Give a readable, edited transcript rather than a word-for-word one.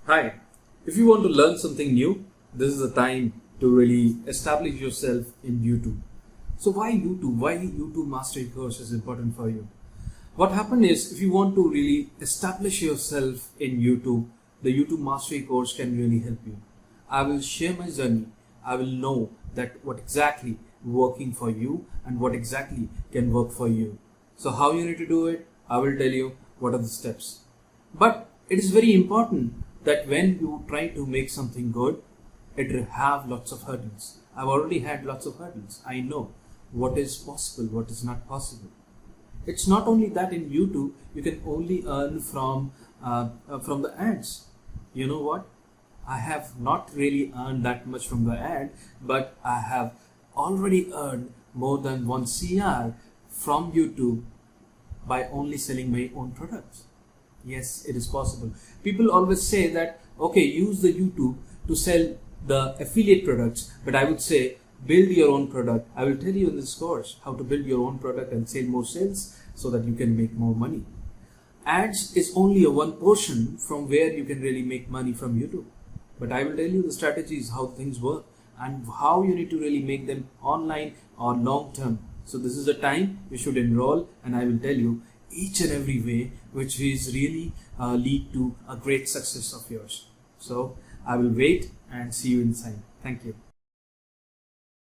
Hi, if you want to learn something new, this is the time to really establish yourself in YouTube. So why YouTube? Why YouTube Mastery course is important for you? What happened is, if you want to really establish yourself in YouTube, the YouTube Mastery course can really help you. I will share my journey. I will know that what exactly working for you and what exactly can work for you. So how you need to do it, I will tell you what are the steps. But it is very important that when you try to make something good, it will have lots of hurdles. I've already had lots of hurdles. I know what is possible, what is not possible. It's not only that in YouTube, you can only earn from the ads. You know what? I have not really earned that much from the ad, but I have already earned more than 1 CR from YouTube by only selling my own products. Yes, it is possible. People always say that, okay, use the YouTube to sell the affiliate products, but I would say build your own product. I will tell you in this course how to build your own product and sell more sales so that you can make more money. Ads is only a one portion from where you can really make money from YouTube. But I will tell you the strategies, how things work and how you need to really make them online or long term. So this is the time you should enroll, and I will tell you each and every way which is really lead to a great success of yours. So I will wait and see you inside. Thank you.